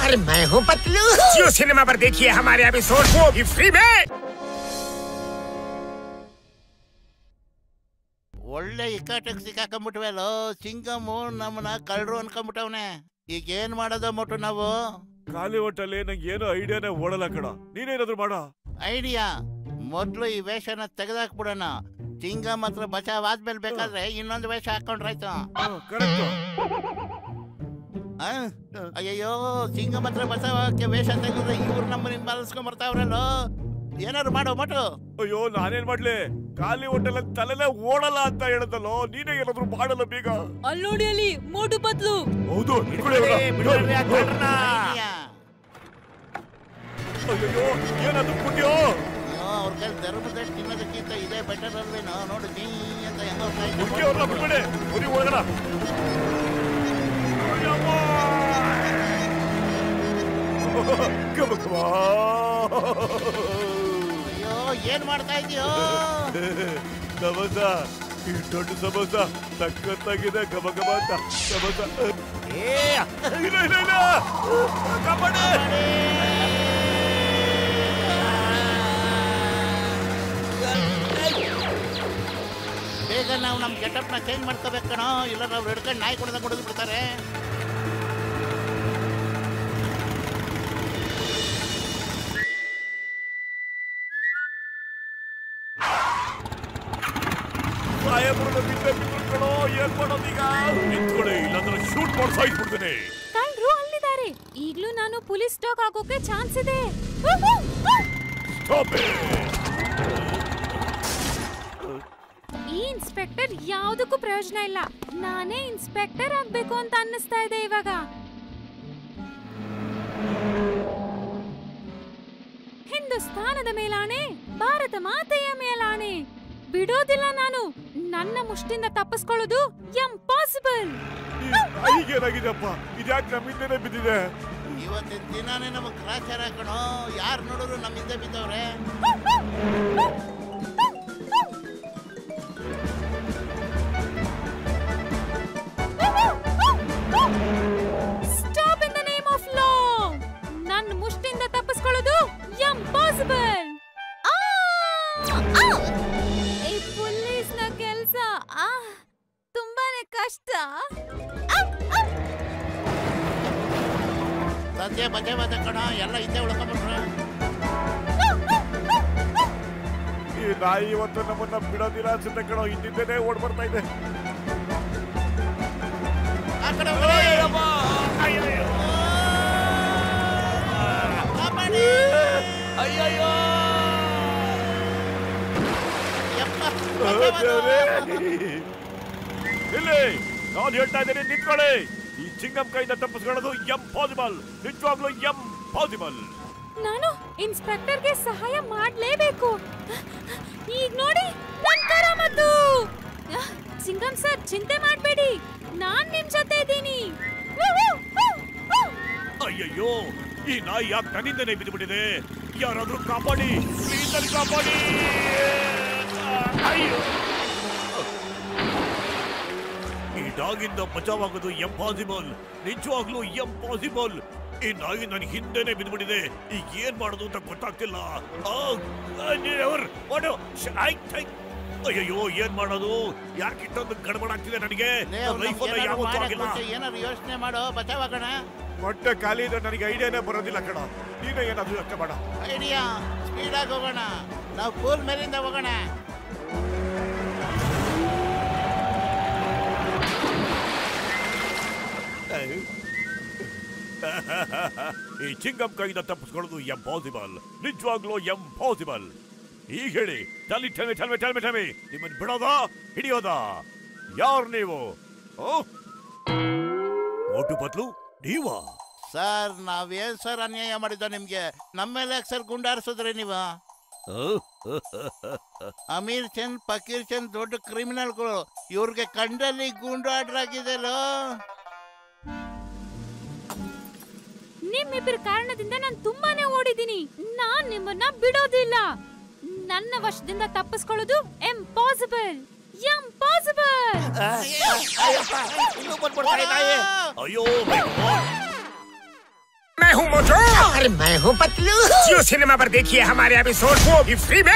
और मैं हूँ पतलू। जियो सिनेमा पर देखिए हमारे एपिसोड वो भी फ्री में। ಒಳ್ಳೆ ಇಕ್ಕಟ್ಟಿಗೆ ಸಿಕ್ಕಾಕೊಂಡ್ಬಿಟ್ವಲ್ಲೋ ಚಿಂಗಮ್ಮು ನಮ್ಮನ್ನ ಕಳ್ಳರು ಅನ್ಕೊಂಡ್ಬಿಟ್ಟವನೆ. ಈಗ ಏನ್ ಮಾಡೋದು ಮೊಟ್ಟು ನಾವು? ಖಾಲಿ ಹೊಟ್ಟಲ್ಲಿ ನಂಗೆ ಏನೋ ಐಡಿಯಾನೇ ಓಡಲ್ಲ ಕಣ. ನೀನೇನಾದ್ರು ಮಾಡ. ಐಡಿಯಾ ಮೊದ್ಲು ಈ ವೇಷನ ತೆಗೆದಾಕ್ಬಿಡೋಣ. ಚಿಂಗಮ್ ಹತ್ರ ಬಚಾವ್ ಆದ್ಮೇಲೆ ಬೇಕಾದ್ರೆ ಇನ್ನೊಂದು ವೇಷ ಹಾಕೊಂಡ್ರಾಯ್ತು. ಅಯ್ಯಯ್ಯೋ ಚಿಂಗಮ್ ಹತ್ರ ಬಚಾವಕ್ಕೆ ವೇಷ ತೆಗೆದ್ರೆ ಇವ್ರು ನಮ್ಮನ್ನ ಹಿಂಬಾಲಿಸ್ಕೊಂಡ್ ಬರ್ತಾವ್ರಲ್ಲೋ. ಏನಾದ್ರು ಮಾಡೋ ಮೊಟ್ಟು. ಅಯ್ಯೋ ನಾನೇನ್ ಮಾಡ್ಲಿ, ಖಾಲಿ ಹೊಟ್ಟೆಲ್ಲ ತಲೆನೇ ಓಡಲ್ಲ ಅಂತ ಹೇಳದಲ್ಲೋ. ನೀನೇ ಏನಾದ್ರು ಮಾಡಲ್ಲ ಬೇಗ. ಅಲ್ಲಿ ನೋಡಿ ಅಲ್ಲಿ ಮೋಟು ಪತ್ಲು. ಹೌದು ಅಯ್ಯೋ ಏನದು ಪುಣ್ಯೋ. ಅವ್ರ ಕೈ ಧರ್ಮದ ತಿನ್ನೋದಕ್ಕಿಂತ ಇದೇ ಬೆಟರ್ ಅಲ್ವೇನೋ. ನೋಡು ಜೀ ಅಂತ ಹೆಂಗೋ ಬಿಡ್ಬೇಡಿ ಬರೀ ಹೋಗಲ್ಲ. ಅಯ್ಯೋ ಏನ್ ಮಾಡ್ತಾ ಇದೀಯೋ? ಸಮೋಸ, ಈ ದೊಡ್ಡ ಸಮೋಸ ಸಖತ್ತಾಗಿದೆ. ಗಮ ಗಮ ಅಂತ ಸಮೋಸ. ಇಲ್ಲ ಇಲ್ಲ ಇಲ್ಲ ಕಬಡ್ಡಿ. ಬೇಗ ನಾವು ನಮ್ ಗೆಟಪ್ ನ ಚೇಂಜ್ ಮಾಡ್ಕೋಬೇಕು ಕಣೋ, ಇಲ್ಲ ನಾವು ಹಿಡ್ಕೊಂಡು ನಾಯಿ ಕೊಡದ ಕೊಡದು ಬಿಡ್ತಾರೆ. ಏನ್ ಮಾಡೋದೀಗ? ನಿಂತ್ಕೊಳ್ಳಿ, ಇಲ್ಲಾಂದ್ರೆ ಶೂಟ್ ಮಾಡಿ ಸಾಯಿಸ್ಬಿಡ್ತೀನಿ. ಕಳ್ಳರು ಅಲ್ಲಿದ್ದಾರೆ. ಈಗ್ಲೂ ನಾನು ಪೊಲೀಸ್ ಸ್ಟಾಕ್ ಆಗೋಕೆ ಚಾನ್ಸ್ ಇದೆ. ಈ ಇನ್ಸ್ಪೆಕ್ಟರ್ ಯಾವುದಕ್ಕೂ ಪ್ರಯೋಜನ ಇಲ್ಲ. ನಾನೇ ಇನ್ಸ್ಪೆಕ್ಟರ್ ಆಗ್ಬೇಕು ಅಂತ ಅನ್ನಿಸ್ತಾ ಇದೆ ಇವಾಗ. ಹಿಂದೂಸ್ತಾನದ ಮೇಲಾಣೆ, ಭಾರತ ಮಾತೆಯ ಮೇಲಾಣೆ, ಬಿಡೋದಿಲ್ಲ ನಾನು. ನನ್ನ ಮುಷ್ಟಿಂದ ತಪ್ಪಿಸ್ಕೊಳ್ಳೋದು ಇಂಪಾಸಿಬಲ್. ಈಗೇನಾಗಿದೆಪ್ಪ? ಇದ್ಯಾಕೆ ನಮ್ಮಿಂದನೇ ಬಿದ್ದಿದೆ? ಇವತ್ತಿನ ದಿನಾನೇ ನಮಗ್ ಗ್ರಾಚಾರ ಕಣೋ. ಯಾರು ನೋಡಿದ್ರು ನಮ್ಮಿಂದ ಬಿದ್ದವ್ರೆ. Stop in the name of law. ನನ್ನ ಮುಷ್ಟಿಂದ ತಪ್ಪಿಸ್ಕೊಳ್ಳೋದು ಇಂಪಾಸಿಬಲ್. ಈ ಪೊಲೀಸ್ನ ಕೆಲಸ ತುಂಬಾನೇ ಕಷ್ಟ. ಸದ್ಯ ಬಜೆ ಬದ ಕಣ, ಎಲ್ಲ ಹಿಂದೆ ಉಳ್ಕೊಂಡ್ಬಿಟ್ರ. ಈ ನಾಯಿ ಇವತ್ತು ನಮ್ಮನ್ನ ಬಿಡೋದಿಲ್ಲ ಅನ್ಸುತ್ತೆ ಕಣೋ. ಹಿಂದಿಂದೇನೆ ಓಡ್ ಬರ್ತಾ ಇದೆ. ಆ ಕಡೆ ಅಯ್ಯಯ್ಯೋ ಇಲ್ಲಿ ನಾನು ಹೇಳ್ತಾ ಇದ್ದೀನಿ, ನಿಂತ್ಕೊಳ್ಳಿ. ಈ ಚಿಂಗಮ್ ಕೈಯಿಂದ ತಪ್ಪಿಸ್ಕೊಳ್ಳೋದು ಇಂಪಾಸಿಬಲ್. ನಿಜವಾಗ್ಲೂ ಇಂಪಾಸಿಬಲ್. ನಾನು ಇನ್ಸ್ಪೆಕ್ಟರ್ಗೆ ಸಹಾಯ ಮಾಡಲೇಬೇಕು. ಈಗ ನೋಡಿ ನನ್ನ ಕರಾಮತ್ತು. ಚಿಂಗಮ್ ಸರ್, ಚಿಂತೆ ಮಾಡಬೇಡಿ, ನಾನ್ ನಿಮ್ ಜೊತೆ ಇದ್ದೀನಿ. ಅಯ್ಯಯ್ಯೋ, ಈ ನಾಯಿ ಯಾಕೆ ನನ್ನಿಂದನೇ ಬಿದ್ದುಬಿಟ್ಟಿದೆ? ಯಾರಾದ್ರೂ ಕಾಪಾಡಿ, ಪ್ಲೀಸ್ ಅಲ್ಲಿ ಕಾಪಾಡಿ. ಅಯ್ಯೋ, ಈ ಡಾಗಿಂದ ಬಚಾವಾಗೋದು ಇಂಪಾಸಿಬಲ್. ನಿಜವಾಗ್ಲೂ ಇಂಪಾಸಿಬಲ್. ಈ ನಾಯಿ ನನ್ ಹಿಂದೆನೆ ಬಿದ್ದುಬಿಟ್ಟಿದೆ. ಈಗ ಏನ್ ಮಾಡೋದು ಅಂತ ಗೊತ್ತಾಗ್ತಿಲ್ಲ. ಅಯ್ಯಯ್ಯೋ, ಏನ್ ಮಾಡೋದು? ಯಾಕೆ ಇಷ್ಟೊಂದು ಗಡಬಡ ಆಗ್ತಿದೆ ನನಗೆ? ಏನಾದ್ರು ಯೋಚನೆ ಮಾಡೋ, ಬಚಾವಾಗೋಣ. ಹೊಟ್ಟೆ ಖಾಲಿ ಇದೆ, ನನಗೆ ಐಡಿಯಾನೇ ಬರೋದಿಲ್ಲ ಕಣ. ನೀನೇ ಏನಾದ್ರು ಯೋಚನೆ ಮಾಡ. ಐಡಿಯಾ, ಸ್ಪೀಡ್ ಆಗಿ ಹೋಗೋಣ. ನಾವು ಪೂಲ್ ಮೇಲಿಂದ ಹೋಗೋಣ. ಈ ಚಿಂಗಮ್ ಕೈಯಿಂದ ತಪ್ಪಿಸ್ಕೊಳ್ಳೋದು ಇಂಪಾಸಿಬಲ್. ನಿಜವಾಗ್ಲೂ ಇಂಪಾಸಿಬಲ್. ಈಗ ಹೇಳಿ, ಟೆಲ್ ಮಿ, ನಿಮ್ಮನ್ನು ಬಿಡೋದಾ ಹಿಡಿಯೋದಾ? ಯಾರು ನೀವು? ಮೋಟು ಪತ್ಲು ನೀವಾ? ಸರ್, ನಾವೇನ್ ಸರ್ ಅನ್ಯಾಯ ಮಾಡಿದ್ದ ನಿಮ್ಗೆ? ನಮ್ಮ ಮೇಲೆ ಯಾಕೆ ಸರ್ ಗುಂಡಾರಿಸಿದ್ರಿ ನೀವು? ಅಮೀರ್ ಚಂದ್, ಫಕೀರ್ ಚಂದ್ ದೊಡ್ಡ ಕ್ರಿಮಿನಲ್ಗಳು. ಇವ್ರಿಗೆ ಕಂಡಲ್ಲಿ ಗುಂಡು ಆರ್ಡರ್ ಆಗಿದೆಯಲ್ಲೋ. ನಿಮ್ಮಿಬ್ಬರ ಕಾರಣದಿಂದ ನಾನು ತುಂಬಾನೇ ಓಡಿದ್ದೀನಿ. ನಾನ್ ನಿಮ್ಮನ್ನ ಬಿಡೋದಿಲ್ಲ. ನನ್ನ ವಶದಿಂದ ತಪ್ಪಿಸ್ಕೊಳ್ಳೋದು ಇಂಪಾಸಿಬಲ್. ಅಯ್ಯೋ, मैं हूँ मोटू। और मैं हूँ पतलू। जियो सिनेमा पर देखिए हमारे एपिसोड, वो भी फ्री में।